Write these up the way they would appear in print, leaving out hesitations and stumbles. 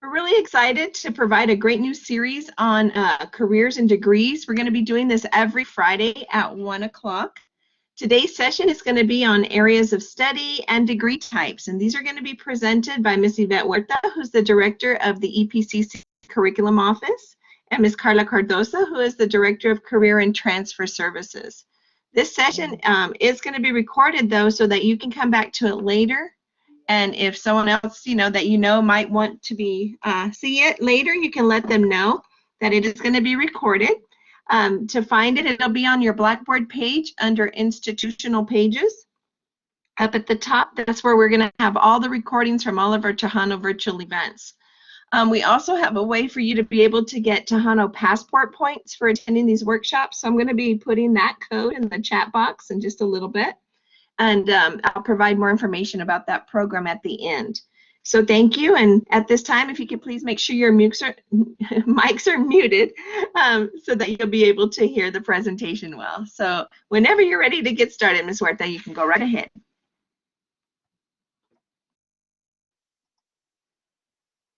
We're really excited to provide a great new series on careers and degrees. We're going to be doing this every Friday at 1 o'clock. Today's session is going to be on areas of study and degree types, and these are going to be presented by Ms. Yvette Huerta, who's the director of the EPCC Curriculum Office, and Ms. Carla Cardosa, who is the director of Career and Transfer Services. This session is going to be recorded, though, so that you can come back to it later. And if someone else, that might want to see it later, you can let them know that it is going to be recorded. To find it, it'll be on your Blackboard page under Institutional Pages. Up at the top, that's where we're going to have all the recordings from all of our Tejano virtual events. We also have a way for you to be able to get Tejano passport points for attending these workshops. So I'm going to be putting that code in the chat box in just a little bit. And I'll provide more information about that program at the end. So thank you. And at this time, if you could please make sure your mics are muted so that you'll be able to hear the presentation well. So whenever you're ready to get started, Ms. Huerta, you can go right ahead.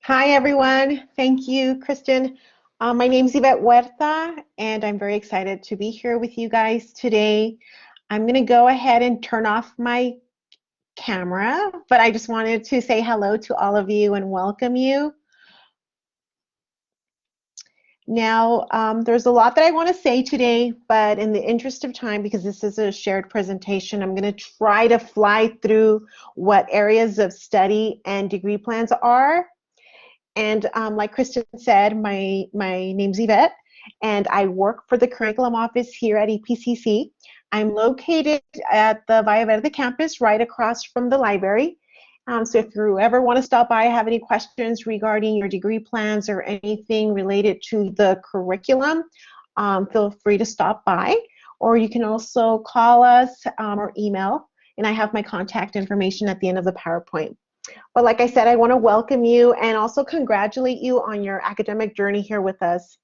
Hi, everyone. Thank you, Kristen. My name is Yvette Huerta, and I'm very excited to be here with you guys today. I'm going to go ahead and turn off my camera, but I just wanted to say hello to all of you and welcome you. Now, there's a lot that I want to say today, but in the interest of time, because this is a shared presentation, I'm going to try to fly through what areas of study and degree plans are. And like Kristen said, my name's Yvette, and I work for the Curriculum Office here at EPCC. I'm located at the Valle Verde campus right across from the library. So if you ever want to stop by, have any questions regarding your degree plans or anything related to the curriculum, feel free to stop by. Or you can also call us or email, and I have my contact information at the end of the PowerPoint. But like I said, I want to welcome you and also congratulate you on your academic journey here with us.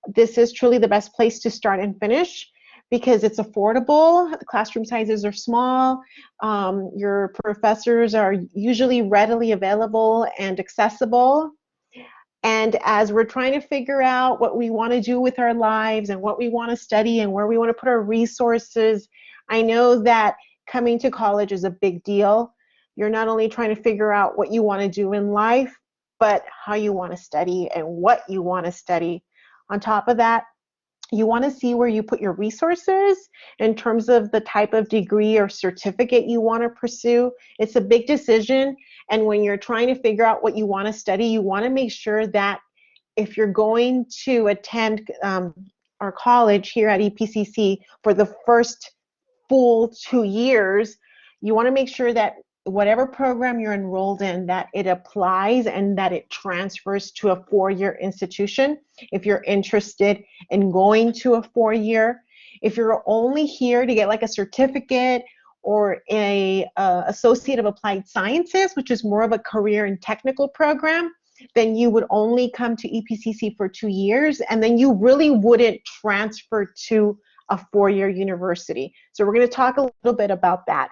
This is truly the best place to start and finish because it's affordable, the classroom sizes are small, your professors are usually readily available and accessible. And as we're trying to figure out what we want to do with our lives and what we want to study and where we want to put our resources, I know that coming to college is a big deal. You're not only trying to figure out what you want to do in life, but how you want to study and what you want to study. On top of that, you want to see where you put your resources in terms of the type of degree or certificate you want to pursue. It's a big decision, and when you're trying to figure out what you want to study, you want to make sure that if you're going to attend our college here at EPCC for the first full 2 years, you want to make sure that whatever program you're enrolled in, that it applies and that it transfers to a 4-year institution. If you're interested in going to a 4-year, if you're only here to get like a certificate or a Associate of Applied Sciences, which is more of a career and technical program, then you would only come to EPCC for 2 years, and then you really wouldn't transfer to a 4-year university. So we're going to talk a little bit about that.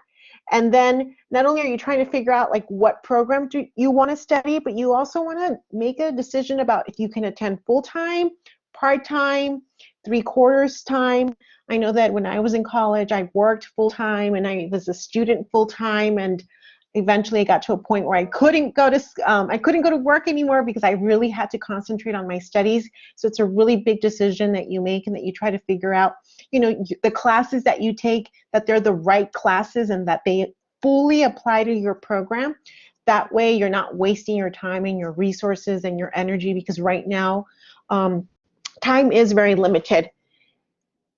And then not only are you trying to figure out like what program do you want to study, but you also want to make a decision about if you can attend full-time, part-time, 3/4 time. I know that when I was in college, I worked full-time and I was a student full-time, and eventually I got to a point where I couldn't go to work anymore because I really had to concentrate on my studies. So it's a really big decision that you make and that you try to figure out, the classes that you take, that they're the right classes and that they fully apply to your program. That way you're not wasting your time and your resources and your energy, because right now time is very limited.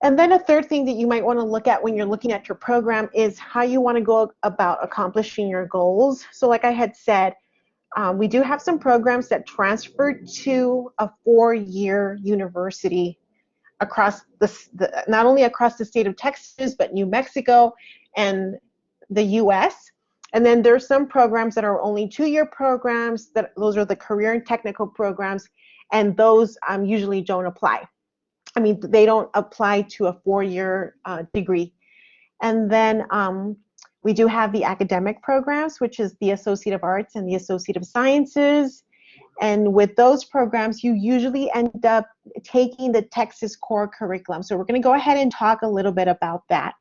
And then a third thing that you might want to look at when you're looking at your program is how you want to go about accomplishing your goals. So like I had said, we do have some programs that transfer to a 4-year university across not only across the state of Texas, but New Mexico and the US. And then there's some programs that are only 2-year programs, those are the career and technical programs, and those usually don't apply. I mean, they don't apply to a 4-year degree. And then we do have the academic programs, which is the Associate of Arts and the Associate of Sciences. And with those programs, you usually end up taking the Texas core curriculum. So we're going to go ahead and talk a little bit about that.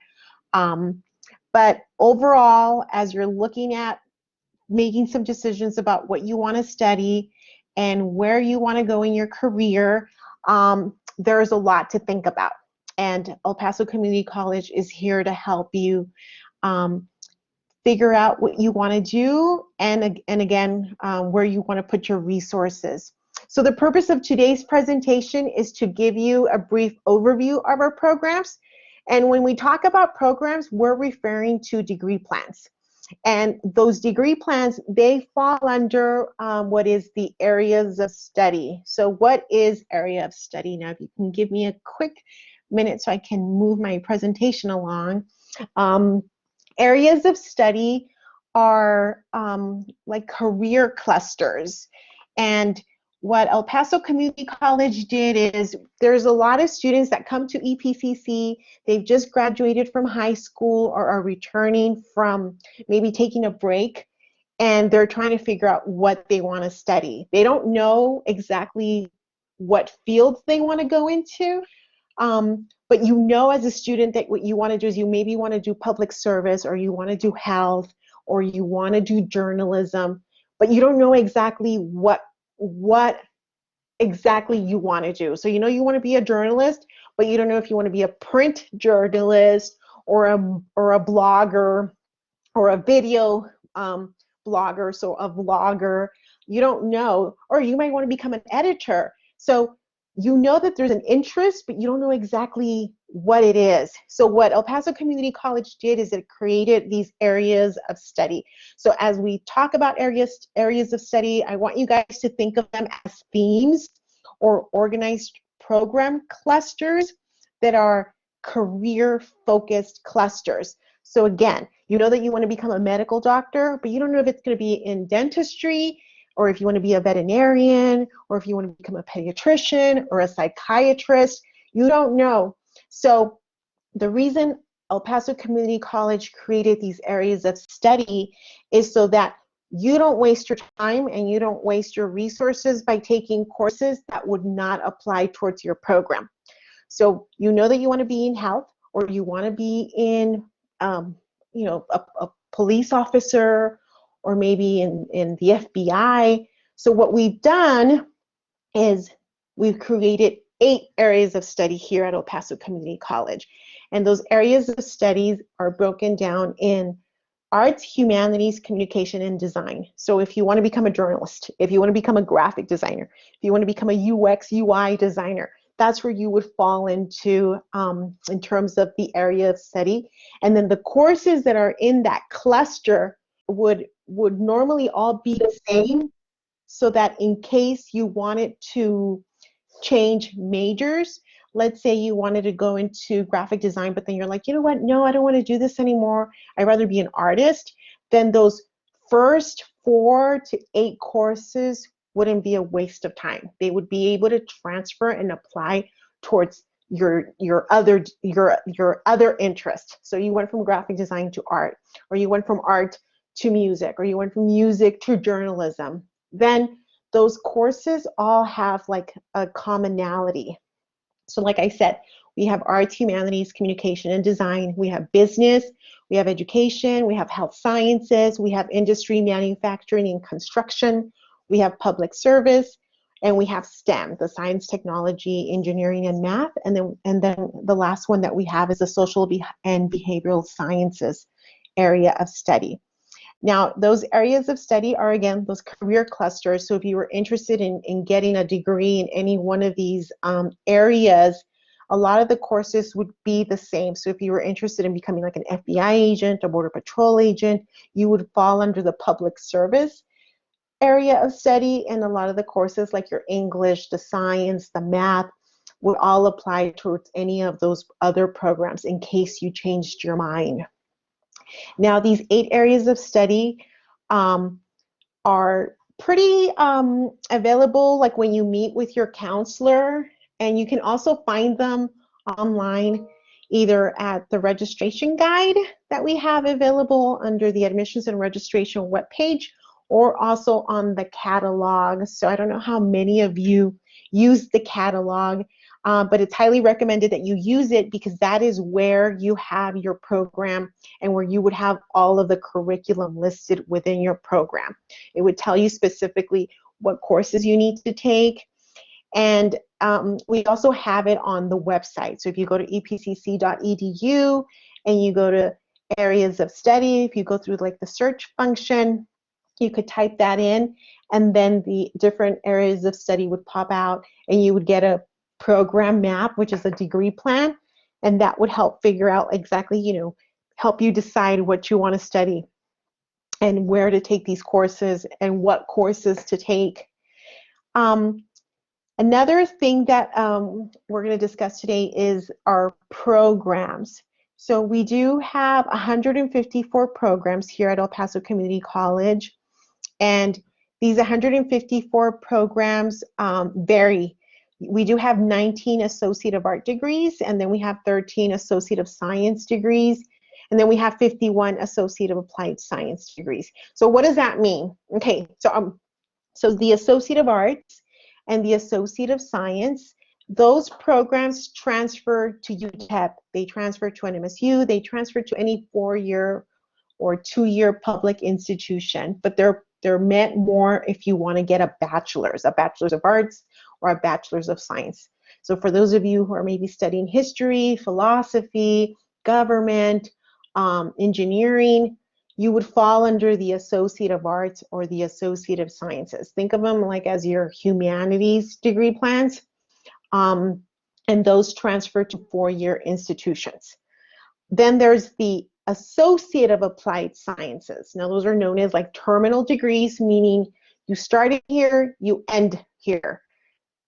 But overall, as you're looking at making some decisions about what you want to study and where you want to go in your career, there's a lot to think about. And El Paso Community College is here to help you figure out what you want to do and again, where you want to put your resources. So the purpose of today's presentation is to give you a brief overview of our programs. And when we talk about programs, we're referring to degree plans. And those degree plans, they fall under what is the areas of study. So what is area of study? Now, if you can give me a quick minute so I can move my presentation along. Areas of study are like career clusters. And what El Paso Community College did is there's a lot of students that come to EPCC, they've just graduated from high school or are returning from maybe taking a break, and they're trying to figure out what they want to study. They don't know exactly what fields they want to go into, but you know as a student that what you want to do is you maybe want to do public service, or you want to do health, or you want to do journalism, but you don't know exactly what exactly you want to do. So you know you want to be a journalist, but you don't know if you want to be a print journalist or a blogger or a video blogger, so a vlogger. You don't know, or you might want to become an editor. So you know that there's an interest, but you don't know exactly what it is. So what El Paso Community College did is it created these areas of study. So as we talk about areas of study, I want you guys to think of them as themes or organized program clusters that are career-focused clusters. So again, you know that you want to become a medical doctor, but you don't know if it's going to be in dentistry, or if you want to be a veterinarian, or if you want to become a pediatrician or a psychiatrist. You don't know. So the reason El Paso Community College created these areas of study is so that you don't waste your time and you don't waste your resources by taking courses that would not apply towards your program. So you know that you want to be in health, or you want to be in, you know, a police officer, or maybe in the FBI. So what we've done is we've created 8 areas of study here at El Paso Community College. And those areas of studies are broken down in arts, humanities, communication, and design. So if you want to become a journalist, if you want to become a graphic designer, if you want to become a UX, UI designer, that's where you would fall into in terms of the area of study. And then the courses that are in that cluster would normally all be the same, so that in case you wanted to change majors, let's say you wanted to go into graphic design, but then you're like, you know what, no, I don't want to do this anymore, I'd rather be an artist, then those first 4 to 8 courses wouldn't be a waste of time. They would be able to transfer and apply towards your other interest. So you went from graphic design to art, or you went from art to music, or you went from music to journalism. Then those courses all have like a commonality. So like I said, we have arts, humanities, communication, and design. We have business, we have education, we have health sciences, we have industry, manufacturing, and construction, we have public service, and we have STEM, the science, technology, engineering, and math. And then the last one that we have is the social and behavioral sciences area of study. Now, those areas of study are, again, those career clusters. So if you were interested in getting a degree in any one of these areas, a lot of the courses would be the same. So if you were interested in becoming like an FBI agent, a Border Patrol agent, you would fall under the public service area of study, and a lot of the courses like your English, the science, the math would all apply towards any of those other programs in case you changed your mind. Now, these 8 areas of study are pretty available, like when you meet with your counselor, and you can also find them online either at the registration guide that we have available under the admissions and registration webpage, or also on the catalog. So I don't know how many of you use the catalog, but it's highly recommended that you use it because that is where you have your program and where you would have all of the curriculum listed within your program. It would tell you specifically what courses you need to take. And we also have it on the website. So if you go to epcc.edu and you go to areas of study, if you go through like the search function, you could type that in, and then the different areas of study would pop out, and you would get a program map, which is a degree plan, and that would help figure out exactly, help you decide what you want to study and where to take these courses and what courses to take. Another thing that we're going to discuss today is our programs. So we do have 154 programs here at El Paso Community College, and these 154 programs vary. We do have 19 Associate of Art degrees, and then we have 13 Associate of Science degrees, and then we have 51 Associate of Applied Science degrees. So what does that mean? Okay, so the Associate of Arts and the Associate of Science, those programs transfer to UTEP, they transfer to an MSU, they transfer to any 4-year or 2-year public institution, but they're meant more if you want to get a bachelor's of arts or a bachelor's of science. So for those of you who are maybe studying history, philosophy, government, engineering, you would fall under the Associate of Arts or the Associate of Sciences. Think of them like as your humanities degree plans, and those transfer to 4-year institutions. Then there's the Associate of Applied Sciences. Now those are known as like terminal degrees, meaning you started here, you end here.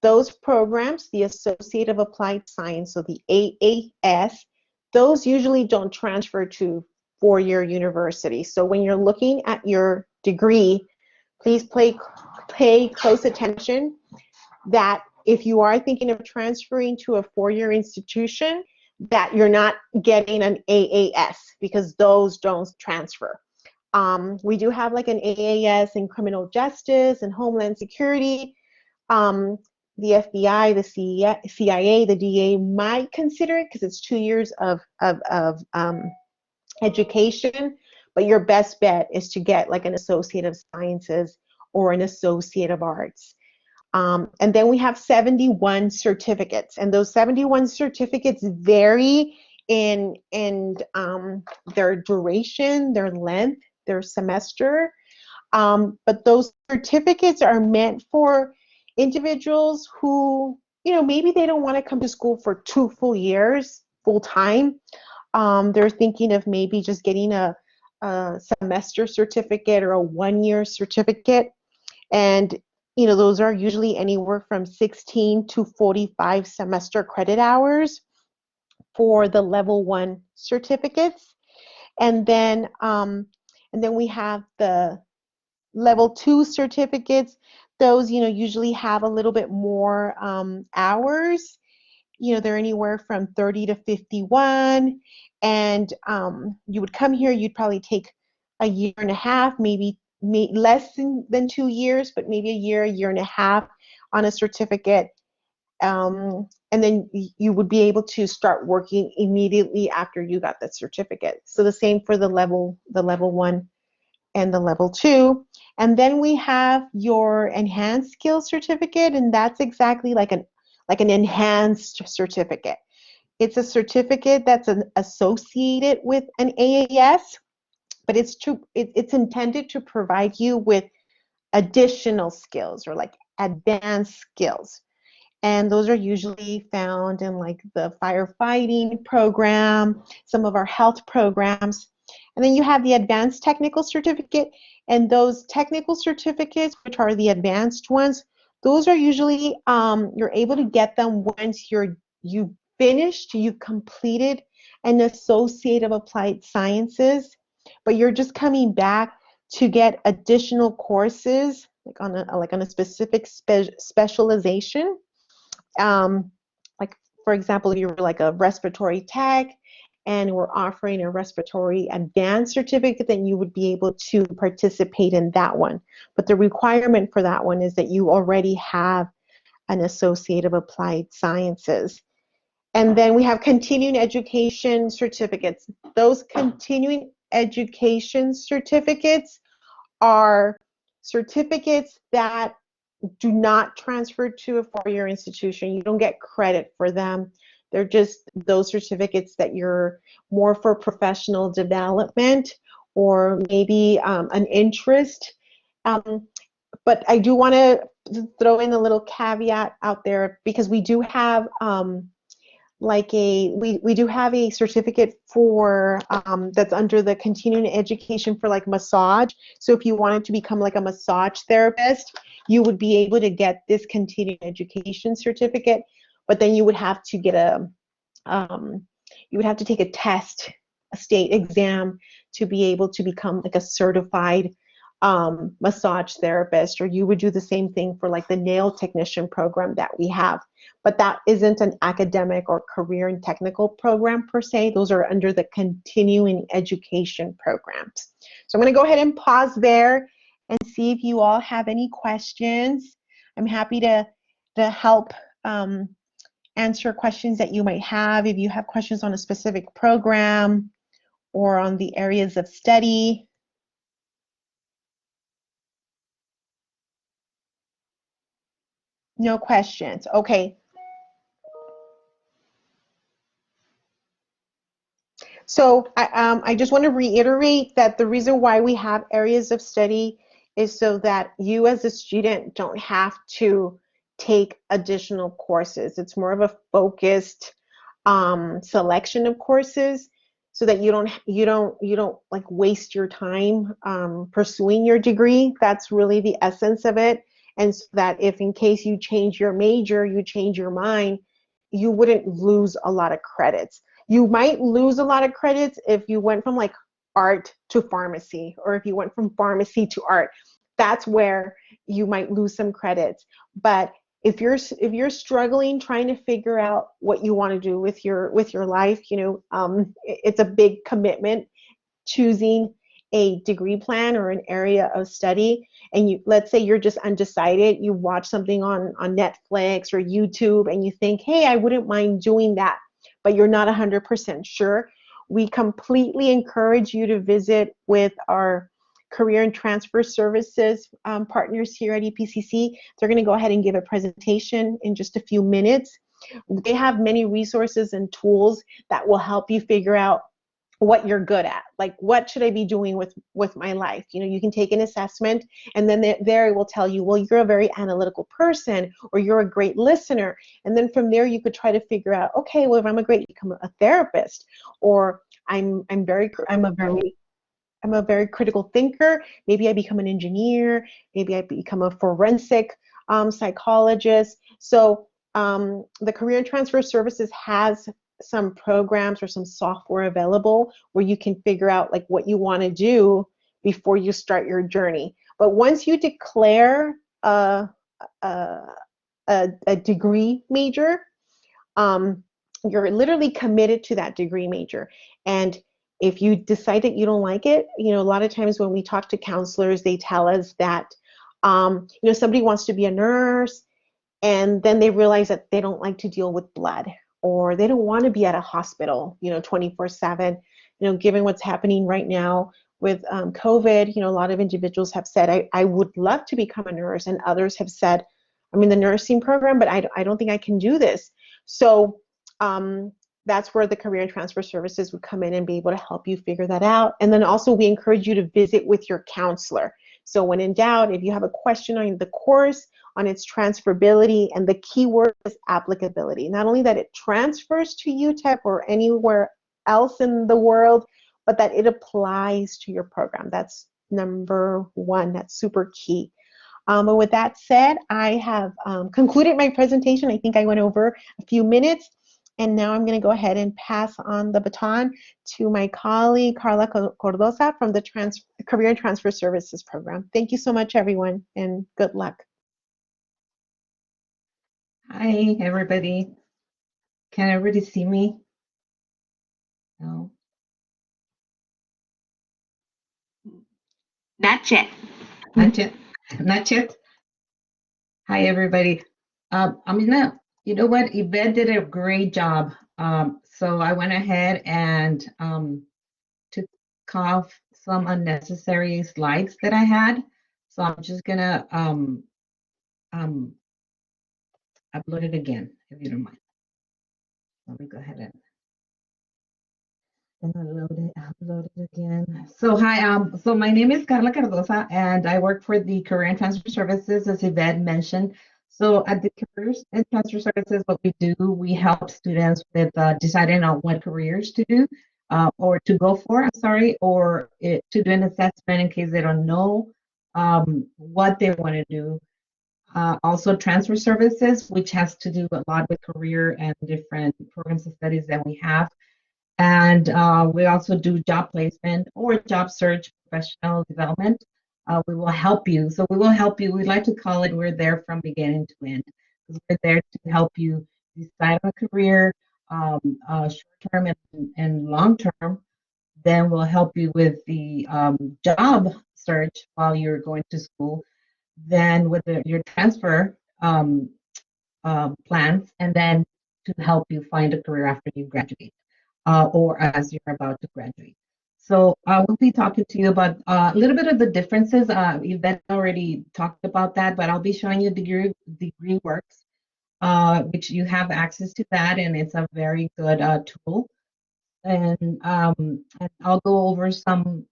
Those programs, the Associate of Applied Science, so the AAS, those usually don't transfer to 4-year university. So when you're looking at your degree, please pay close attention that if you are thinking of transferring to a 4-year institution, that you're not getting an AAS, because those don't transfer. We do have like an AAS in criminal justice and homeland security. The FBI, the CIA, the DA might consider it because it's 2 years of education, but your best bet is to get like an Associate of Sciences or an Associate of Arts. And then we have 71 certificates, and those 71 certificates vary in their duration, their length, their semester. But those certificates are meant for individuals who, maybe they don't want to come to school for 2 full years, full time. They're thinking of maybe just getting a semester certificate or a 1-year certificate. And, those are usually anywhere from 16 to 45 semester credit hours for the level 1 certificates. And then we have the level 2 certificates. Those, usually have a little bit more hours. They're anywhere from 30 to 51. And you would come here, you'd probably take a year and a half, maybe less than 2 years, but maybe a year and a half on a certificate. And then you would be able to start working immediately after you got the certificate. So the same for the level 1 and the level 2. And then we have your enhanced skills certificate, and that's exactly like an enhanced certificate. It's a certificate that's associated with an AAS, but it's intended to provide you with additional skills or like advanced skills. And those are usually found in like the firefighting program, some of our health programs. And then you have the advanced technical certificate, and those technical certificates, which are the advanced ones, those are usually, you're able to get them once you've completed an Associate of Applied Sciences, but you're just coming back to get additional courses like on a specific specialization. Like for example, if you were like a respiratory tech and we're offering a respiratory advanced certificate, then you would be able to participate in that one. But the requirement for that one is that you already have an Associate of Applied Sciences. And then we have continuing education certificates. Those continuing education certificates are certificates that do not transfer to a four-year institution. You don't get credit for them. They're just those certificates that you're more for professional development or maybe an interest. But I do want to throw in a little caveat out there because we do have we do have a certificate for that's under the continuing education for like massage. So if you wanted to become like a massage therapist, you would be able to get this continuing education certificate, but then you would have to get you would have to take a test, a state exam, to be able to become like a certified massage therapist, or you would do the same thing for like the nail technician program that we have. But that isn't an academic or career and technical program per se. Those are under the continuing education programs. So I'm going to go ahead and pause there and see if you all have any questions. I'm happy to help answer questions that you might have. If you have questions on a specific program or on the areas of study. No questions. Okay. So I just want to reiterate that the reason why we have areas of study is so that you as a student don't have to take additional courses. It's more of a focused selection of courses so that you don't like waste your time pursuing your degree. That's really the essence of it. And so that if in case you change your major, you change your mind, you wouldn't lose a lot of credits. You might lose a lot of credits if you went from like art to pharmacy, or if you went from pharmacy to art. That's where you might lose some credits. But if you're struggling trying to figure out what you want to do with your life, it's a big commitment choosing a degree plan or an area of study, and let's say you're just undecided, you watch something on Netflix or YouTube and you think, hey, I wouldn't mind doing that, but you're not 100% sure, we completely encourage you to visit with our career and transfer services partners here at EPCC. They're going to go ahead and give a presentation in just a few minutes. They have many resources and tools that will help you figure out what you're good at, like what should I be doing with my life. You can take an assessment, and then there it will tell you, well, you're a very analytical person, or you're a great listener, and then from there you could try to figure out, okay, well, if I'm a great become a therapist, or I'm a very critical thinker, maybe I become an engineer, maybe I become a forensic psychologist. So the Career and Transfer Services has some programs or some software available where you can figure out like what you want to do before you start your journey. But once you declare a degree major, you're literally committed to that degree major. And if you decide that you don't like it, a lot of times when we talk to counselors, they tell us that somebody wants to be a nurse, and then they realize that they don't like to deal with blood, or they don't want to be at a hospital, 24/7. Given what's happening right now with COVID, a lot of individuals have said, I would love to become a nurse, and others have said, I'm in the nursing program, but I don't think I can do this. So that's where the Career and Transfer Services would come in and be able to help you figure that out. And then also we encourage you to visit with your counselor. So when in doubt, if you have a question on the course, on its transferability, and the key word is applicability. Not only that it transfers to UTEP or anywhere else in the world, but that it applies to your program. That's number one. That's super key. But with that said, I have concluded my presentation. I think I went over a few minutes. And now I'm going to go ahead and pass on the baton to my colleague, Carla Cordosa, from the Career and Transfer Services program. Thank you so much, everyone, and good luck. Hi, everybody. Can everybody see me? No, Not yet. not yet. Not yet. Hi, everybody. You know what? Yvette did a great job. So I went ahead and took off some unnecessary slides that I had. So I'm just gonna um, upload it again, if you don't mind. Let me go ahead and upload it again. So hi, so my name is Carla Cardosa, and I work for the Career and Transfer Services, as Yvette mentioned. So at the Careers and Transfer Services, what we do, we help students with deciding on what careers to do, or to go for, I'm sorry, or to do an assessment in case they don't know what they want to do. Also transfer services, which has to do a lot with career and different programs of studies that we have. And we also do job placement or job search, professional development. We will help you. So we will help you. We like to call it, we're there from beginning to end. Because we're there to help you decide on a career, short term and long term. Then we'll help you with the job search while you're going to school. Then with your transfer plans, and then to help you find a career after you graduate, or as you're about to graduate. So I will be talking to you about a little bit of the differences. Yvette already talked about that, but I'll be showing you degree works, which you have access to that, and it's a very good tool. And I'll go over some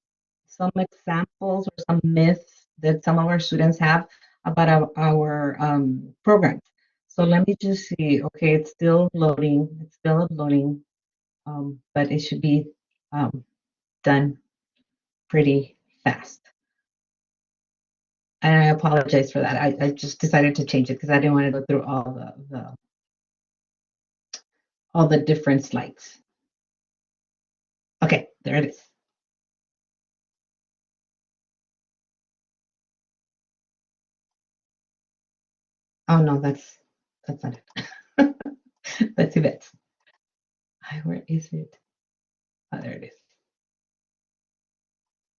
examples or some myths that some of our students have about our programs. So let me just see. Okay, it's still loading. It's still uploading, but it should be done pretty fast. And I apologize for that. I just decided to change it because I didn't want to go through all the different slides. Okay, there it is. Oh no, that's not it. Let's see that. Where is it? Oh, there it is.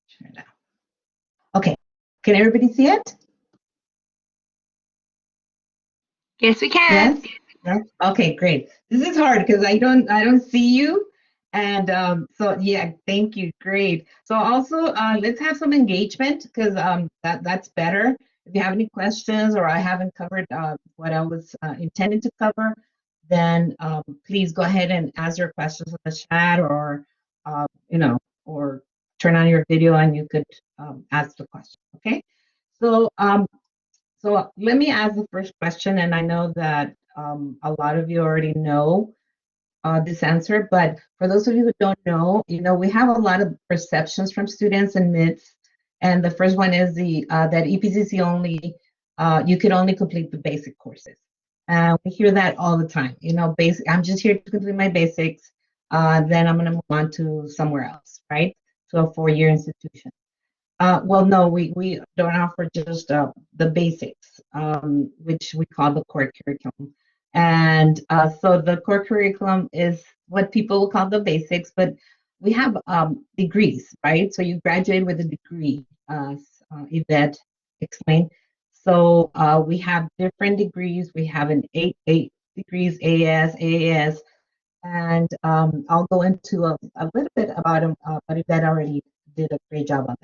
Share now. Okay, can everybody see it? Yes, we can. Yes. Okay, great. This is hard because I don't see you, and so yeah, thank you. Great. So also, let's have some engagement because that's better. If you have any questions or I haven't covered what I was intending to cover, then please go ahead and ask your questions in the chat, or or turn on your video and you could ask the question. Okay. So so let me ask the first question, and I know that a lot of you already know this answer, but for those of you who don't know, we have a lot of perceptions from students and myths. And the first one is that EPCC only, you can only complete the basic courses. We hear that all the time. I'm just here to complete my basics, then I'm going to move on to somewhere else, right? To a 4-year institution. Well, no, we don't offer just the basics, which we call the core curriculum. And so the core curriculum is what people will call the basics, but we have degrees, right? So you graduate with a degree, as Yvette explained. So we have different degrees. We have an eight degrees, AS, AAS, and I'll go into a little bit about them, but Yvette already did a great job on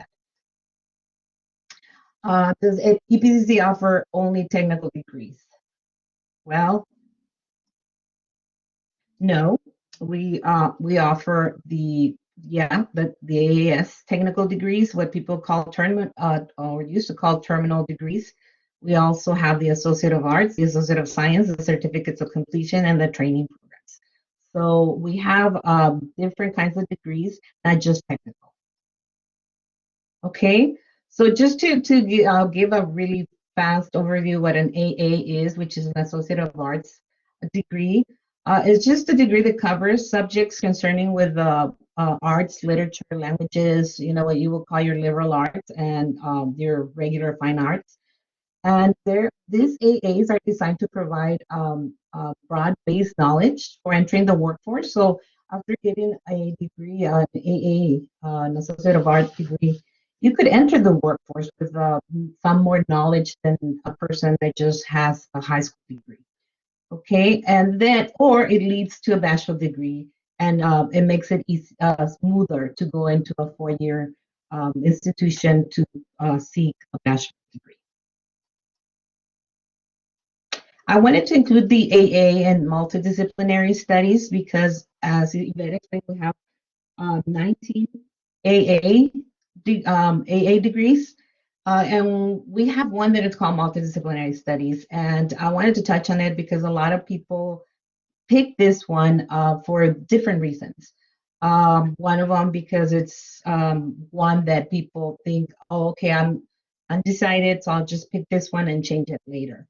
that. Does EPCC offer only technical degrees? Well, no. We offer the AAS technical degrees, what people call or used to call terminal degrees. We also have the Associate of Arts, the Associate of Science, the certificates of completion, and the training programs. So we have different kinds of degrees, not just technical. Okay. So just to give a really fast overview what an AA is, which is an Associate of Arts degree, it's just a degree that covers subjects concerning with arts, literature, languages, what you will call your liberal arts and your regular fine arts. And these AAs are designed to provide broad-based knowledge for entering the workforce. So after getting a degree, an AA, an Associate of Arts degree, you could enter the workforce with some more knowledge than a person that just has a high school degree. Okay, and then, or it leads to a bachelor degree, and it makes it easy, smoother to go into a 4-year institution to seek a bachelor degree. I wanted to include the AA and multidisciplinary studies because, as Yvette explained, we have 19 AA degrees, and we have one that is called Multidisciplinary Studies. And I wanted to touch on it because a lot of people pick this one for different reasons. One of them because it's one that people think, oh, okay, I'm undecided, so I'll just pick this one and change it later.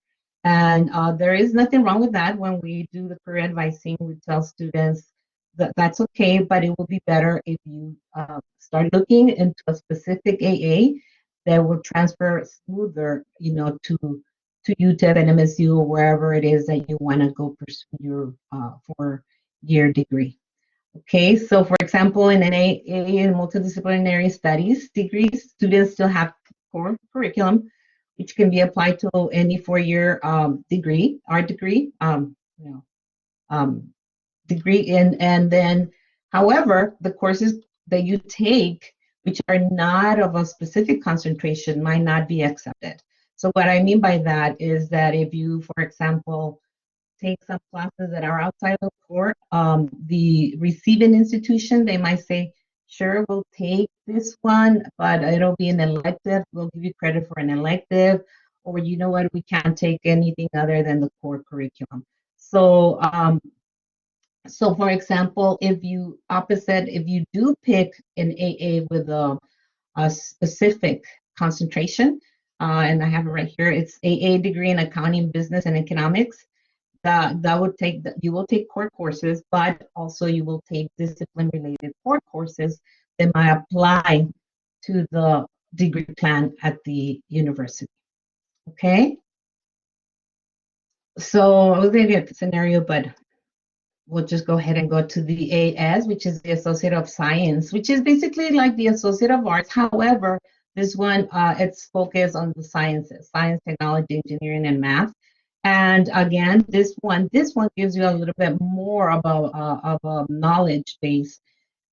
And there is nothing wrong with that. When we do the career advising, we tell students that that's okay, but it will be better if you start looking into a specific AA that will transfer smoother, you know, to UTEP and MSU or wherever it is that you want to go pursue your 4-year degree. Okay, so for example, in an AA in multidisciplinary studies degrees, students still have core curriculum, which can be applied to any 4-year degree, art degree, degree and then, however, the courses that you take, which are not of a specific concentration, might not be accepted. So what I mean by that is that if you, for example, take some classes that are outside of core, the receiving institution, they might say, sure, we'll take this one, but it'll be an elective. We'll give you credit for an elective, or you know what, we can't take anything other than the core curriculum. So, so for example, if you do pick an AA with a specific concentration, and I have it right here, it's AA degree in accounting, business, and economics. You will take core courses, but also you will take discipline-related core courses that might apply to the degree plan at the university. Okay. So I was going to get the scenario, but we'll just go ahead and go to the AS, which is the Associate of Science, which is basically like the Associate of Arts. However, this one, it's focused on the sciences, science, technology, engineering, and math. And again, this one gives you a little bit more of a knowledge base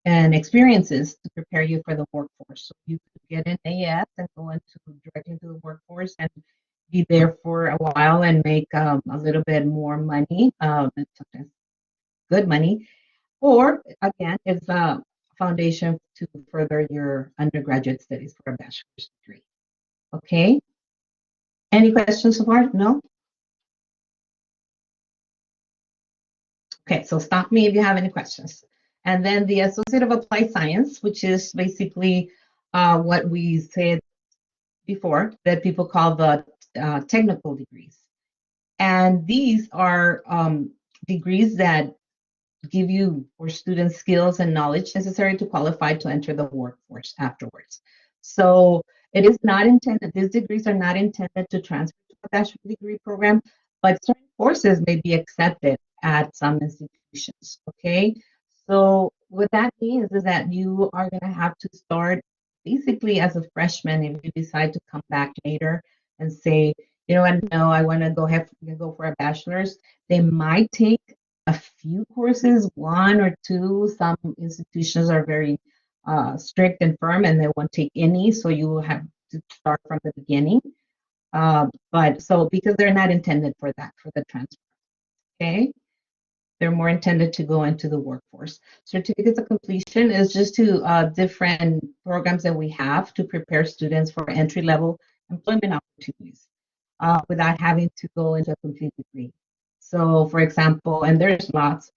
and experiences to prepare you for the workforce. So you could get an AS and go directly into the workforce and be there for a while and make a little bit more money, sometimes good money. Or again, it's a foundation to further your undergraduate studies for a bachelor's degree. Okay. Any questions so far? No? Okay, so stop me if you have any questions. And then the Associate of Applied Science, which is basically what we said before, that people call the technical degrees. And these are degrees that give you or students skills and knowledge necessary to qualify to enter the workforce afterwards. So it is not intended, these degrees are not intended to transfer to a bachelor's degree program, but certain courses may be accepted at some institutions, okay? So what that means is that you are gonna have to start basically as a freshman if you decide to come back later and say, you know what, no, I wanna go for a bachelor's. They might take a few courses, 1 or 2. Some institutions are very strict and firm and they won't take any, so you will have to start from the beginning. But so because they're not intended for that, for the transfer, okay? They're more intended to go into the workforce. Certificates of completion is just to different programs that we have to prepare students for entry-level employment opportunities without having to go into a complete degree. So for example, and there's lots,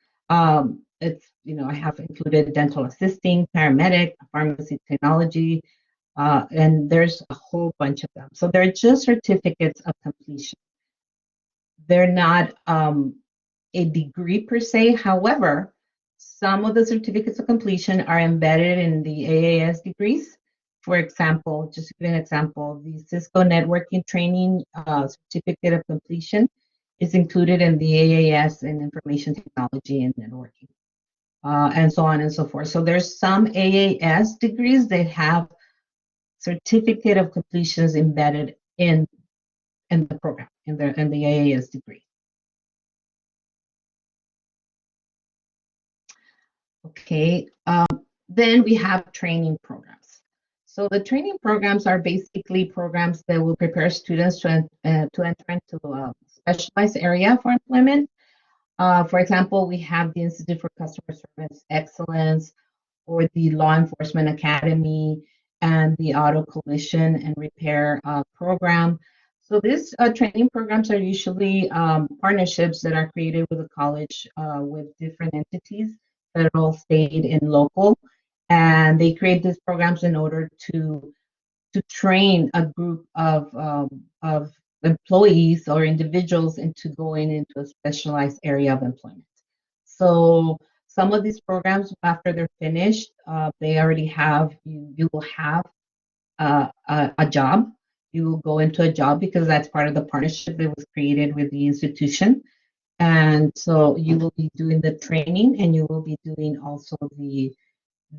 it's, you know, I have included dental assisting, paramedic, pharmacy technology, and there's a whole bunch of them. So they're just certificates of completion. They're not a degree per se. However, some of the certificates of completion are embedded in the AAS degrees. For example, just to give an example, the Cisco networking training certificate of completion is included in the AAS in information technology and networking. and so on and so forth. So there's some AAS degrees that have certificate of completions embedded in the program, in the AAS degree. Okay, then we have training programs. So the training programs are basically programs that will prepare students to enter into a specialized area for employment. For example, we have the Institute for Customer Service Excellence, or the Law Enforcement Academy, and the Auto Collision and Repair program. So these training programs are usually partnerships that are created with a college with different entities, federal, state, and local. And they create these programs in order to train a group of employees or individuals into going into a specialized area of employment. So some of these programs, after they're finished, they already have, you will have a job. You will go into a job because that's part of the partnership that was created with the institution. And so you will be doing the training, and you will be doing also the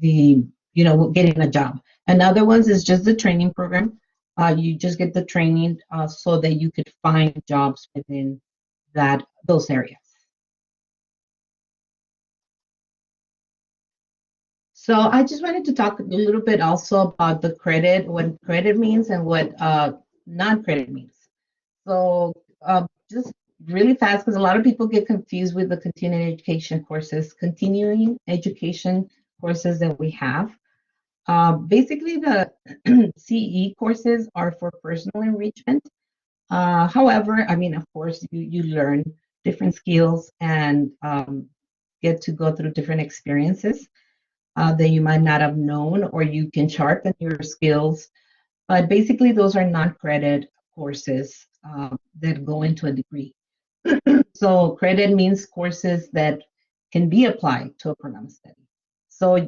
getting a job. And other ones is just the training program. You just get the training so that you could find jobs within those areas. So I just wanted to talk a little bit also about the credit, what credit means and what non-credit means. So just really fast, because a lot of people get confused with the continuing education courses that we have. Basically, the CE courses are for personal enrichment. However, I mean, of course, you learn different skills and get to go through different experiences that you might not have known, or you can sharpen your skills. But basically, those are non-credit courses that go into a degree. So credit means courses that can be applied to a program study. So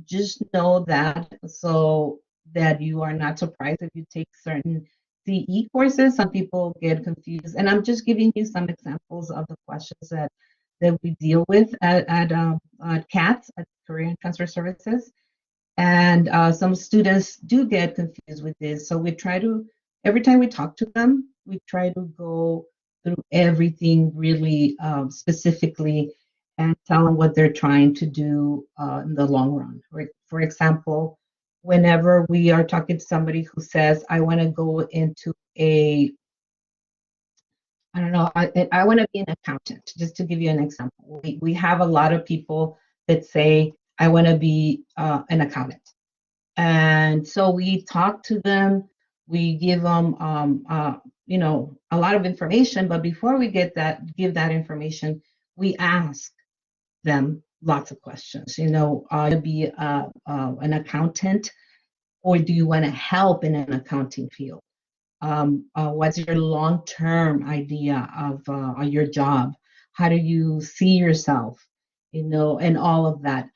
just know that, so that you are not surprised if you take certain CE courses. Some people get confused, and I'm just giving you some examples of the questions that we deal with at CATS, at Career and Transfer Services. And some students do get confused with this. So we try to, every time we talk to them, we try to go through everything really specifically and tell them what they're trying to do in the long run. For example, whenever we are talking to somebody who says, I want to go into I don't know, I want to be an accountant, just to give you an example. We have a lot of people that say, I want to be an accountant. And so we talk to them, we give them, a lot of information, but before we give that information, we ask them lots of questions. To be an accountant, or do you want to help in an accounting field? What's your long-term idea of your job? How do you see yourself? And all of that.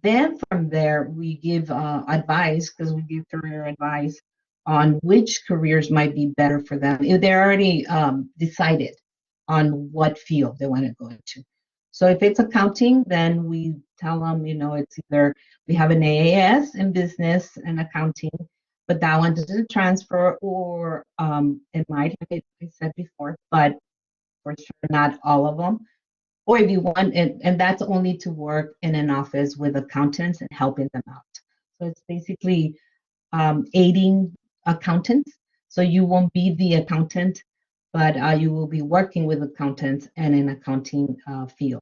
Then from there, we give advice, because we give career advice on which careers might be better for them. They're already decided on what field they want to go into. So if it's accounting, then we tell them, it's either we have an AAS in business and accounting, but that one doesn't transfer, or it might, like I said before, but for sure not all of them. Or if you want it, and that's only to work in an office with accountants and helping them out. So it's basically aiding accountants. So you won't be the accountant, but you will be working with accountants and an accounting field.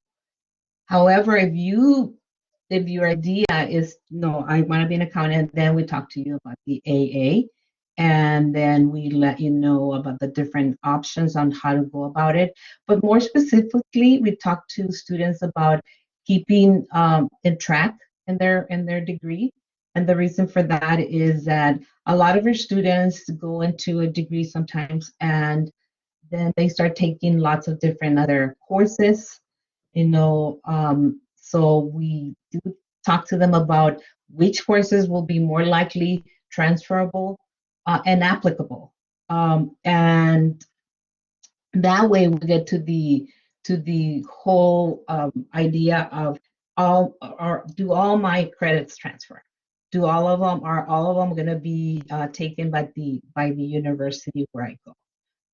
However, if your idea is, no, I want to be an accountant, then we talk to you about the AA, and then we let you know about the different options on how to go about it. But more specifically, we talk to students about keeping in track in their degree. And the reason for that is that a lot of our students go into a degree sometimes, and then they start taking lots of different other courses. So we do talk to them about which courses will be more likely transferable and applicable. And that way we get to the whole idea of do all my credits transfer? Do all of them, are all of them going to be taken by the university where I go?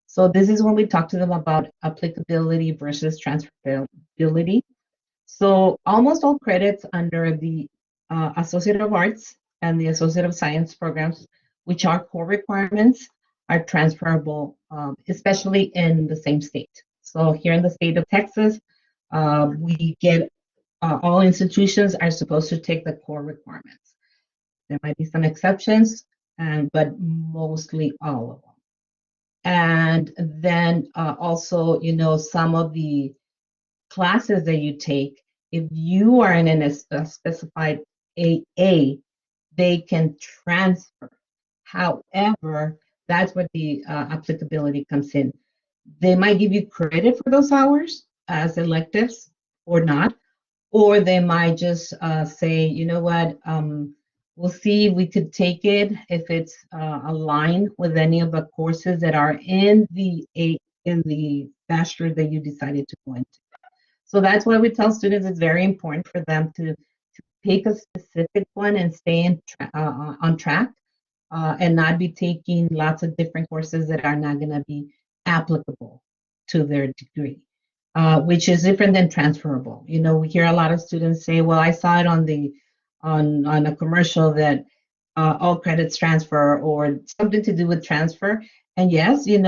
So this is when we talk to them about applicability versus transferability. So almost all credits under the Associate of Arts and the Associate of Science programs, which are core requirements, are transferable, especially in the same state. So here in the state of Texas, we get all institutions are supposed to take the core requirements. There might be some exceptions, but mostly all of them. And then also, some of the classes that you take, if you are in a specified AA, they can transfer. However, that's where the applicability comes in. They might give you credit for those hours as electives or not, or they might just say, you know what, we'll see if we could take it if it's aligned with any of the courses that are in the bachelor that you decided to go into. So that's why we tell students it's very important for them to pick a specific one and stay on track and not be taking lots of different courses that are not going to be applicable to their degree, which is different than transferable. We hear a lot of students say, well, I saw it on a commercial that all credits transfer or something to do with transfer. And yes, in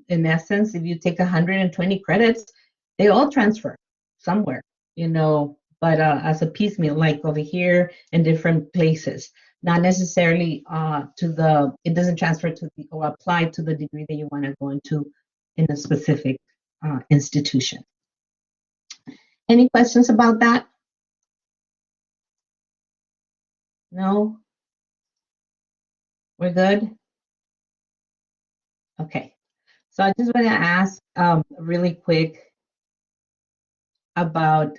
essence, if you take 120 credits, they all transfer somewhere, but as a piecemeal, like over here in different places, not necessarily it doesn't transfer to or apply to the degree that you want to go into in a specific institution. Any questions about that? No? We're good? Okay. So I just want to ask really quick about,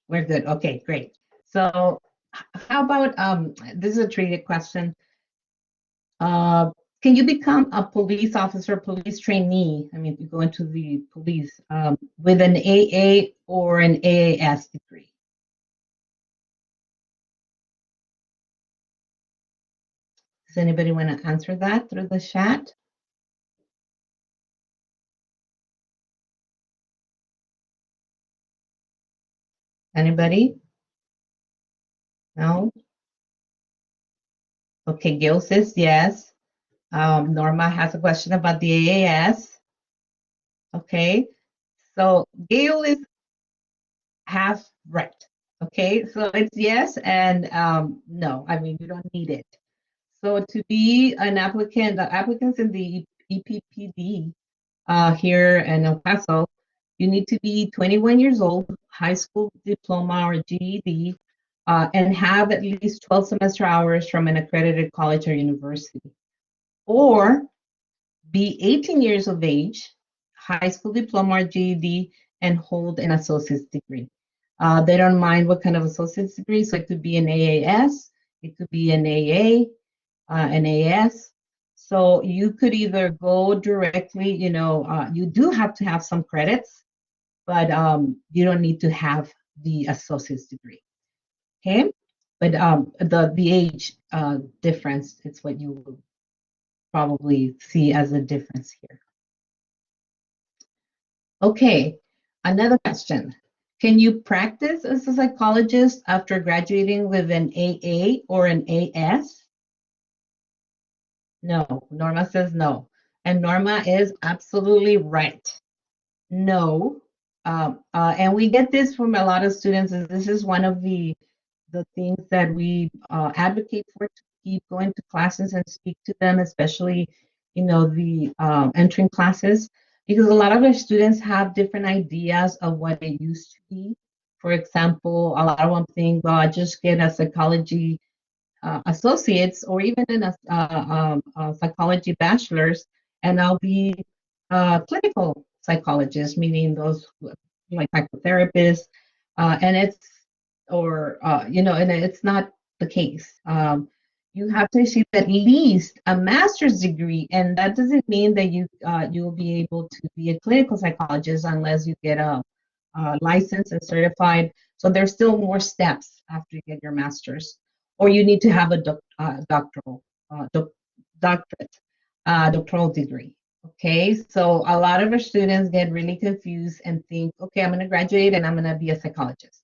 we're good. Okay, great. So how about, this is a tricky question. Can you become a police officer, police trainee? I mean, you go into the police with an AA or an AAS degree? Does anybody want to answer that through the chat? Anybody? No? Okay, Gil says yes. Norma has a question about the AAS. Okay, so Gail is half right. Okay, so it's yes and no. I mean, you don't need it. So to be an applicant, the applicants in the EPPD here in El Paso, you need to be 21 years old, high school diploma or GED, and have at least 12 semester hours from an accredited college or university. Or be 18 years of age, high school diploma or GED, and hold an associate's degree. They don't mind what kind of associate's degree, so it could be an AAS, it could be an AA, an AS. So you could either go directly, you do have to have some credits, but you don't need to have the associate's degree. Okay, but the age difference, it's what you will probably see as a difference here. Okay, another question. Can you practice as a psychologist after graduating with an AA or an AS? No, Norma says no. And Norma is absolutely right. No. And we get this from a lot of students, and this is one of the things that we advocate for, to keep going to classes and speak to them, especially, the entering classes, because a lot of our students have different ideas of what it used to be. For example, a lot of them think, well, I just get a psychology associates or even in a psychology bachelor's, and I'll be a clinical psychologist, meaning those like psychotherapists, and it's and it's not the case. You have to achieve at least a master's degree, and that doesn't mean that you'll be able to be a clinical psychologist unless you get a licensed and certified. So there's still more steps after you get your master's, or you need to have a doctorate, doctoral degree. Okay, so a lot of our students get really confused and think, okay, I'm going to graduate and I'm going to be a psychologist.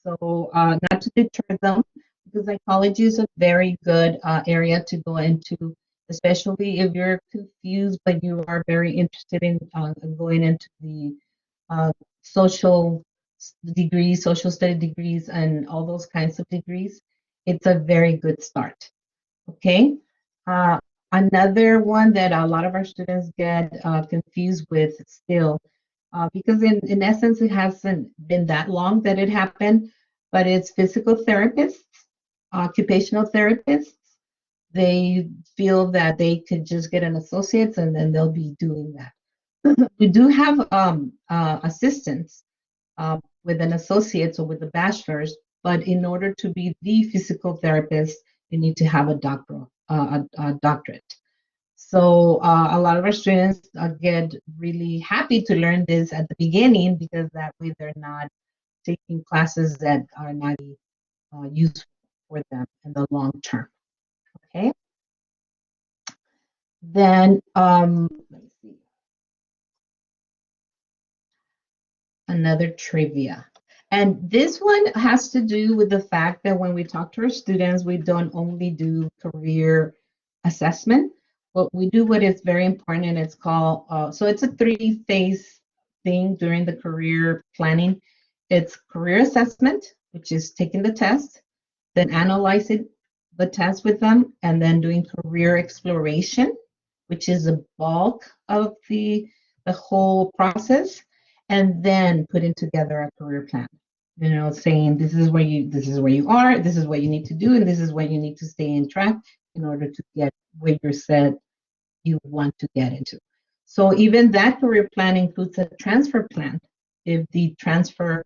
So not to deter them, because psychology is a very good area to go into, especially if you're confused, but you are very interested in going into the uh, social degrees, social study degrees, and all those kinds of degrees. It's a very good start. Okay. Uh, Another one that a lot of our students get confused with still, because in essence, it hasn't been that long that it happened, but it's physical therapists, occupational therapists. They feel that they could just get an associate's and then they'll be doing that. We do have assistants with an associate's or with a bachelor's, but in order to be the physical therapist, you need to have a doctorate. So a lot of our students get really happy to learn this at the beginning, because that way they're not taking classes that are not useful for them in the long term. Okay. Then let me see. Another trivia. And this one has to do with the fact that when we talk to our students, we don't only do career assessment, but we do what is very important, and it's called, so it's a 3-phase thing during the career planning. It's career assessment, which is taking the test, then analyzing the test with them, and then doing career exploration, which is the bulk of the whole process, and then putting together a career plan. You know, saying this is where you are, this is what you need to do, and this is what you need to stay in track in order to get where you said you want to get into. So even that career plan includes a transfer plan if the transfer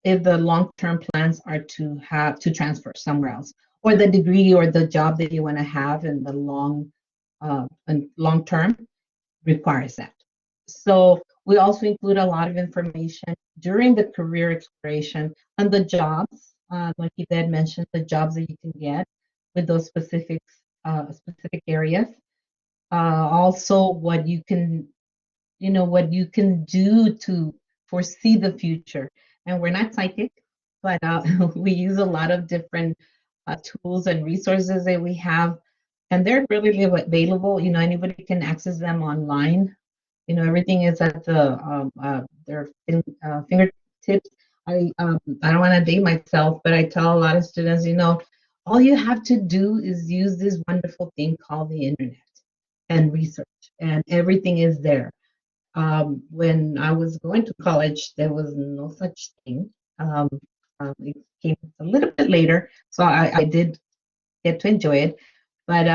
if the long-term plans are to have to transfer somewhere else, or the degree or the job that you want to have in the long term requires that. So we also include a lot of information during the career exploration on the jobs, like you did mention, the jobs that you can get with those specific areas. Also, what you can, what you can do to foresee the future. And we're not psychic, but we use a lot of different tools and resources that we have, and they're really available. Anybody can access them online. Everything is at their fingertips. I don't want to date myself, but I tell a lot of students, all you have to do is use this wonderful thing called the internet and research, and everything is there. When I was going to college, there was no such thing. It came a little bit later, so I did get to enjoy it. But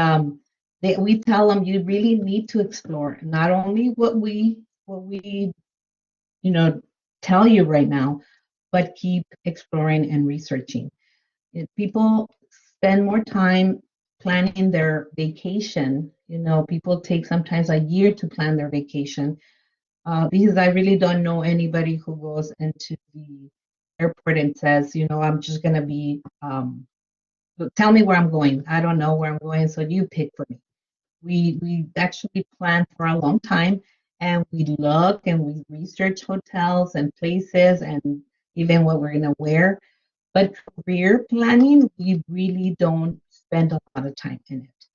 we tell them you really need to explore not only what we tell you right now, but keep exploring and researching. If people spend more time planning their vacation, people take sometimes a year to plan their vacation, because I really don't know anybody who goes into the airport and says, I'm just going to be, tell me where I'm going. I don't know where I'm going, so you pick for me. We actually plan for a long time, and we look and we research hotels and places and even what we're going to wear. But career planning, we really don't spend a lot of time in it.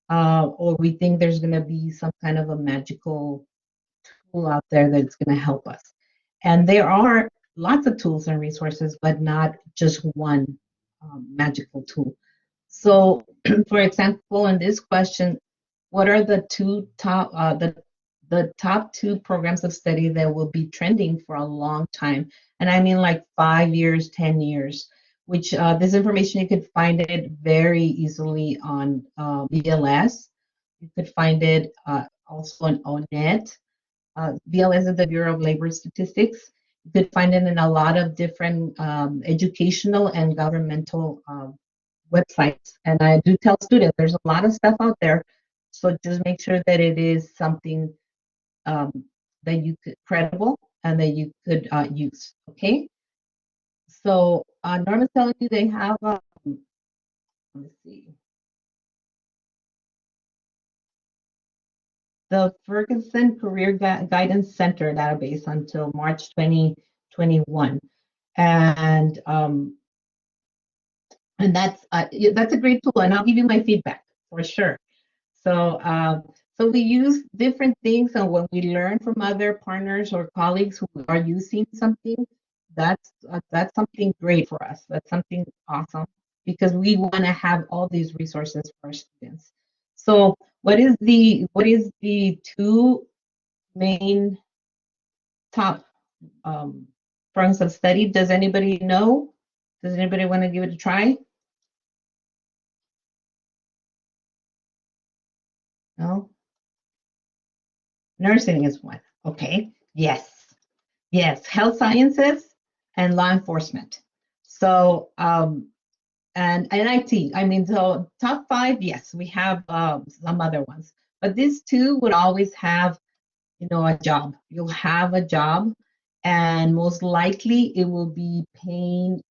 Or we think there's going to be some kind of a magical tool out there that's going to help us. And there are lots of tools and resources, but not just one magical tool. So, for example, in this question, what are the top two programs of study that will be trending for a long time? And I mean like 5 years, 10 years, which this information, you could find it very easily on BLS. You could find it also on ONET. BLS is the Bureau of Labor Statistics. You could find it in a lot of different educational and governmental websites. And I do tell students there's a lot of stuff out there. So just make sure that it is something that you could credible and that you could use. Okay. So Norma's telling you they have. Let's see. The Ferguson Career Guidance Center database until March 2021, and that's a great tool, and I'll give you my feedback for sure. So so we use different things, and when we learn from other partners or colleagues who are using something, that's something great for us. That's something awesome because we want to have all these resources for our students. So what is the two main top prongs of study? Does anybody know? Does anybody want to give it a try? No? Nursing is one. Okay. Yes. Yes. Health sciences and law enforcement. So and IT. I mean, so top five, yes, we have some other ones, but these two would always have, a job. You'll have a job, and most likely it will be paying,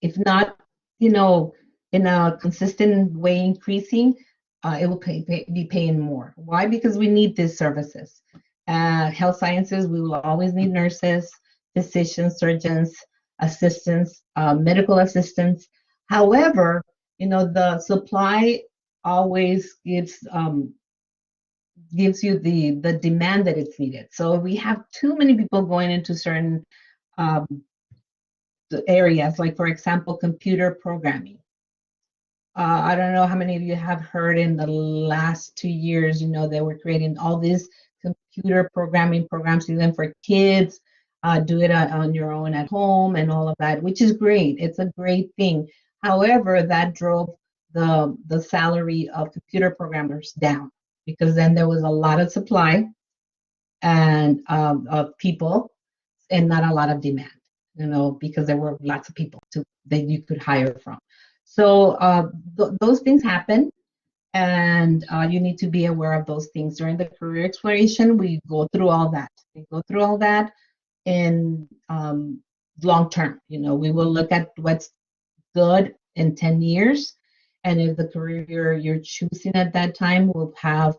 if not, in a consistent way increasing, it will be paying more. Why? Because we need these services. Health sciences, we will always need nurses, physicians, surgeons, assistants, medical assistants. However, the supply always gives you the demand that it's needed. So we have too many people going into certain areas, like for example, computer programming. I don't know how many of you have heard in the last 2 years, they were creating all these computer programming programs even for kids, do it on your own at home and all of that, which is great. It's a great thing. However, that drove the salary of computer programmers down because then there was a lot of supply and of people and not a lot of demand, because there were lots of people that you could hire from. So those things happen, and you need to be aware of those things. During the career exploration, we go through all that. We go through all that in long term. We will look at what's good in 10 years, and if the career you're choosing at that time will have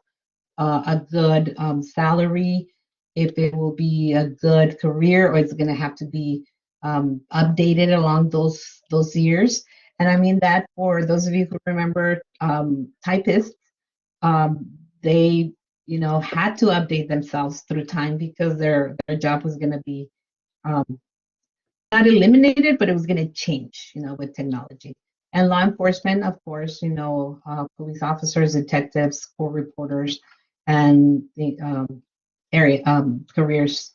a good salary, if it will be a good career, or it's going to have to be updated along those years. And I mean that for those of you who remember typists, they had to update themselves through time because their job was going to be not eliminated, but it was going to change, with technology. And law enforcement, of course, police officers, detectives, court reporters, and the careers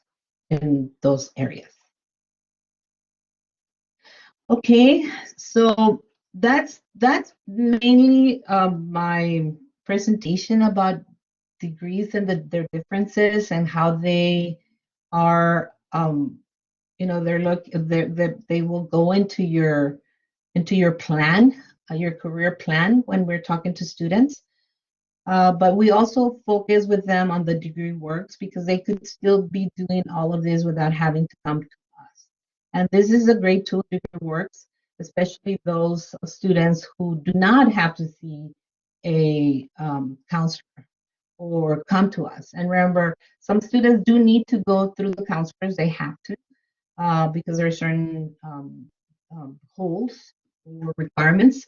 in those areas. Okay, so that's mainly my presentation about degrees and their differences and how they are, they will go into your plan, your career plan when we're talking to students. But we also focus with them on the degree works because they could still be doing all of this without having to come to us. And this is a great tool, degree works, especially those students who do not have to see a counselor or come to us. And remember, some students do need to go through the counselors. They have to because there are certain holes or requirements.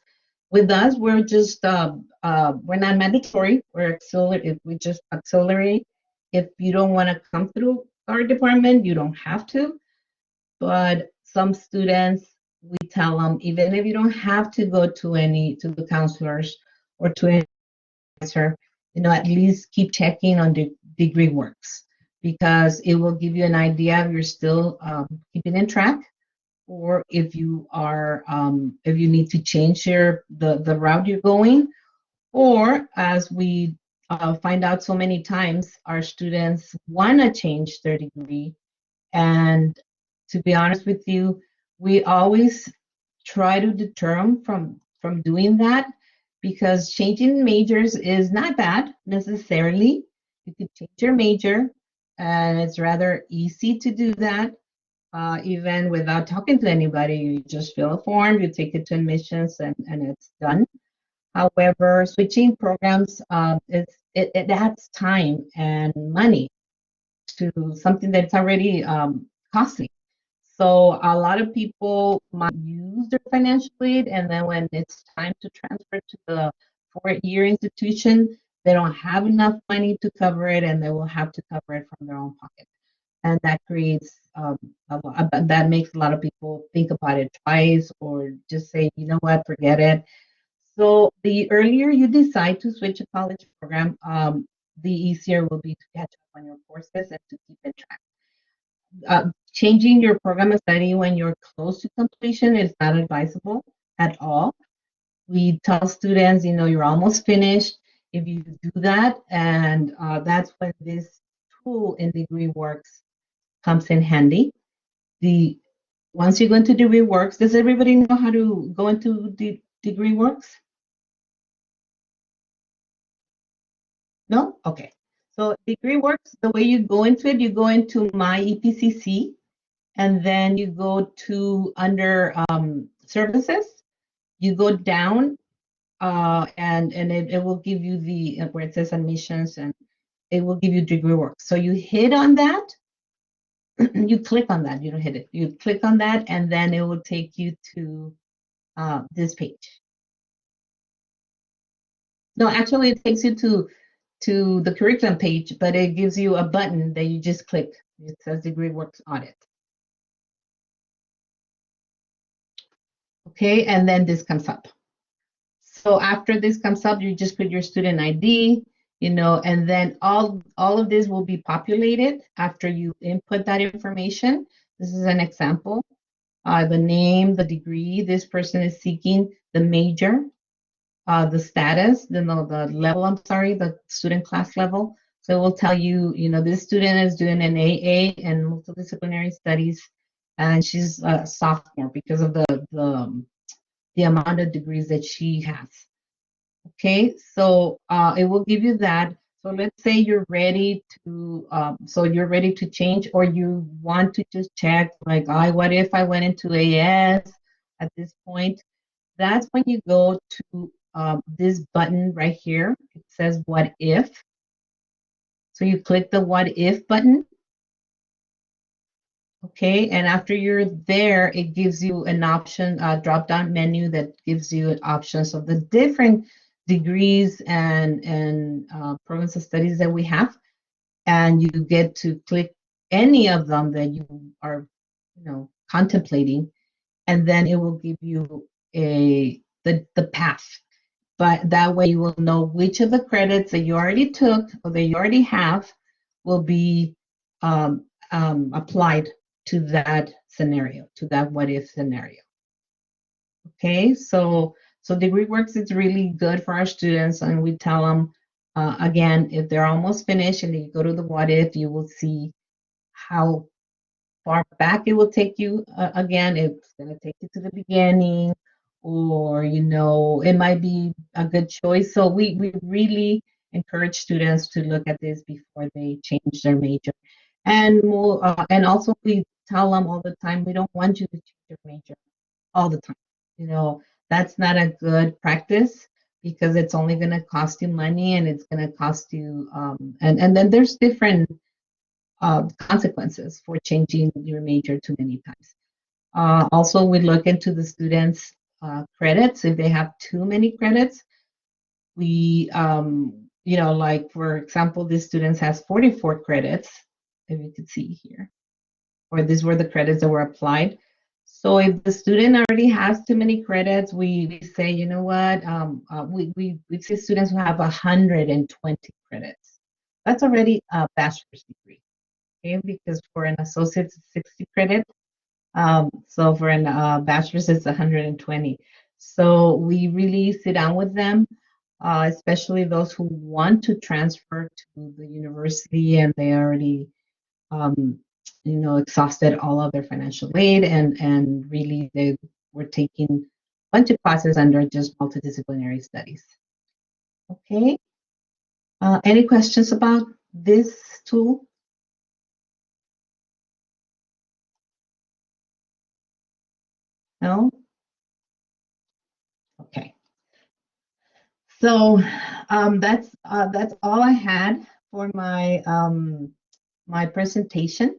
With us, we're just we're not mandatory. We just accelerate. If you don't want to come through our department, you don't have to. But some students, we tell them, even if you don't have to go to the counselors or to any answer, at least keep checking on the degree works because it will give you an idea if you're still keeping in track, or if you are if you need to change the route you're going, or as we find out so many times, our students want to change their degree. And to be honest with you, we always try to deter them from doing that because changing majors is not bad necessarily. You could change your major and it's rather easy to do that. Even without talking to anybody, you just fill a form, you take it to admissions, and it's done. However, switching programs, it adds time and money to something that's already costly. So a lot of people might use their financial aid, and then when it's time to transfer to the four-year institution, they don't have enough money to cover it, and they will have to cover it from their own pocket. And that creates that makes a lot of people think about it twice, or just say, you know what, forget it. So the earlier you decide to switch a college program, the easier it will be to catch up on your courses and to keep in track. Changing your program of study when you're close to completion is not advisable at all. We tell students, you know, you're almost finished. If you do that, and that's when this tool in DegreeWorks comes in handy. Once you go into DegreeWorks, does everybody know how to go into DegreeWorks? No? Okay. So DegreeWorks, the way you go into it, you go into My EPCC, and then you go to under services. You go down, and it will give you the where it says admissions, and it will give you DegreeWorks. So you hit on that. You click on that. You don't hit it. You click on that, and then it will take you to this page. No, actually, it takes you to the curriculum page, but it gives you a button that you just click. It says DegreeWorks Audit. Okay, and then this comes up. So after this comes up, you just put your student ID, you know, and then all of this will be populated after you input that information. This is an example. The name, the degree this person is seeking, the major, the status, the level, I'm sorry, the student class level. So it will tell you, you know, this student is doing an AA in multidisciplinary studies, and she's a sophomore because of the amount of degrees that she has. Okay, so it will give you that. So let's say you're ready to change, or you want to just check, like, what if I went into AS at this point? That's when you go to this button right here. It says what if. So you click the what if button. Okay, and after you're there, it gives you an option, a drop-down menu that gives you options of the different degrees and programs of studies that we have, and you get to click any of them that you are, you know, contemplating, and then it will give you the path. But that way you will know which of the credits that you already took or that you already have will be applied to that scenario, to that what if scenario. Okay, so DegreeWorks is really good for our students, and we tell them, again, if they're almost finished and you go to the what if, you will see how far back it will take you. Again, it's going to take you to the beginning, or, you know, it might be a good choice. So we really encourage students to look at this before they change their major. And also we tell them all the time, we don't want you to change your major all the time. You know, that's not a good practice, because it's only going to cost you money, and it's going to cost you, and then there's different consequences for changing your major too many times. Also, we look into the students' credits. If they have too many credits, we, you know, like, for example, this student has 44 credits, if you could see here, or these were the credits that were applied. So if the student already has too many credits, we say, you know what, we see students who have 120 credits. That's already a bachelor's degree, okay? Because for an associate's, it's 60 credits. So for a bachelor's, it's 120. So we really sit down with them, especially those who want to transfer to the university and they already, you know, exhausted all of their financial aid, and really they were taking a bunch of classes under just multidisciplinary studies. Okay. Any questions about this tool? No? Okay. So that's all I had for my my presentation.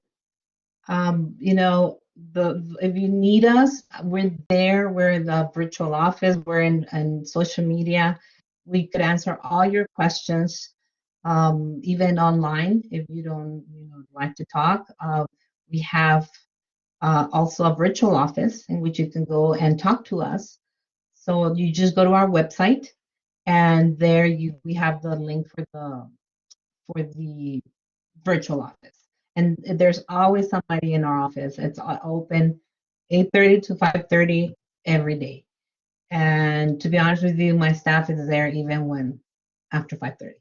You know, if you need us, we're there. We're in the virtual office. We're in social media. We could answer all your questions, even online if you don't, like to talk. We have also a virtual office in which you can go and talk to us. So you just go to our website, and there we have the link for the virtual office. And there's always somebody in our office. It's open 8:30 to 5:30 every day. And to be honest with you, my staff is there even when after 5:30.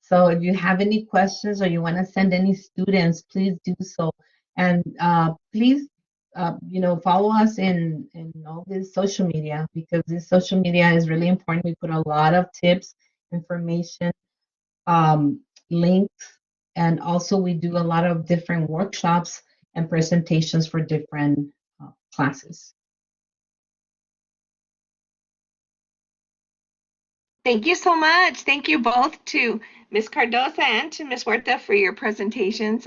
So if you have any questions or you want to send any students, please do so. And please, follow us in all this social media, because this social media is really important. We put a lot of tips, information, links, and also we do a lot of different workshops and presentations for different classes. Thank you so much. Thank you both to Ms. Cardoza and to Ms. Huerta for your presentations.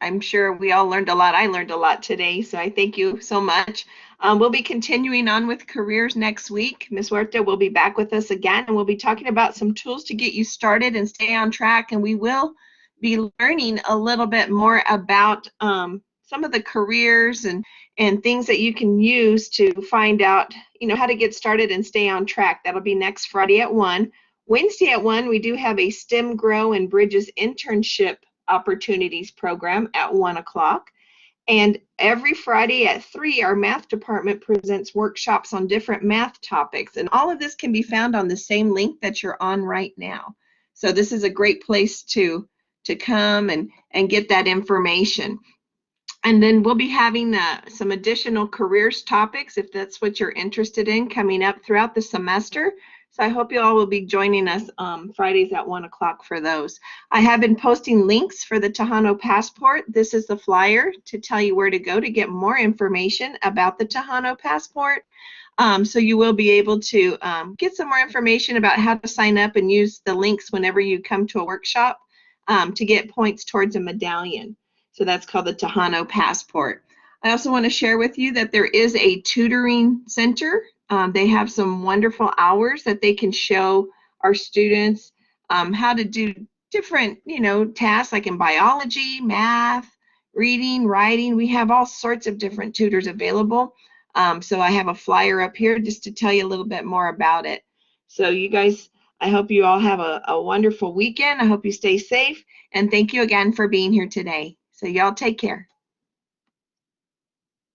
I'm sure we all learned a lot. I learned a lot today, so I thank you so much. We'll be continuing on with careers next week. Ms. Huerta will be back with us again, and we'll be talking about some tools to get you started and stay on track. And we will be learning a little bit more about some of the careers and things that you can use to find out, how to get started and stay on track. That'll be next Friday at 1. Wednesday at 1, we do have a STEM Grow and Bridges internship opportunities program at 1 o'clock. And every Friday at 3, our math department presents workshops on different math topics. And all of this can be found on the same link that you're on right now. So this is a great place to come and get that information. And then we'll be having some additional careers topics, if that's what you're interested in, coming up throughout the semester. So I hope you all will be joining us Fridays at 1 o'clock for those. I have been posting links for the Tejano Passport. This is the flyer to tell you where to go to get more information about the Tejano Passport. So you will be able to get some more information about how to sign up and use the links whenever you come to a workshop to get points towards a medallion. So that's called the Tejano Passport. I also want to share with you that there is a tutoring center. They have some wonderful hours that they can show our students how to do different, tasks like in biology, math, reading, writing. We have all sorts of different tutors available. So I have a flyer up here just to tell you a little bit more about it. So you guys, I hope you all have a wonderful weekend. I hope you stay safe. And thank you again for being here today. So y'all take care.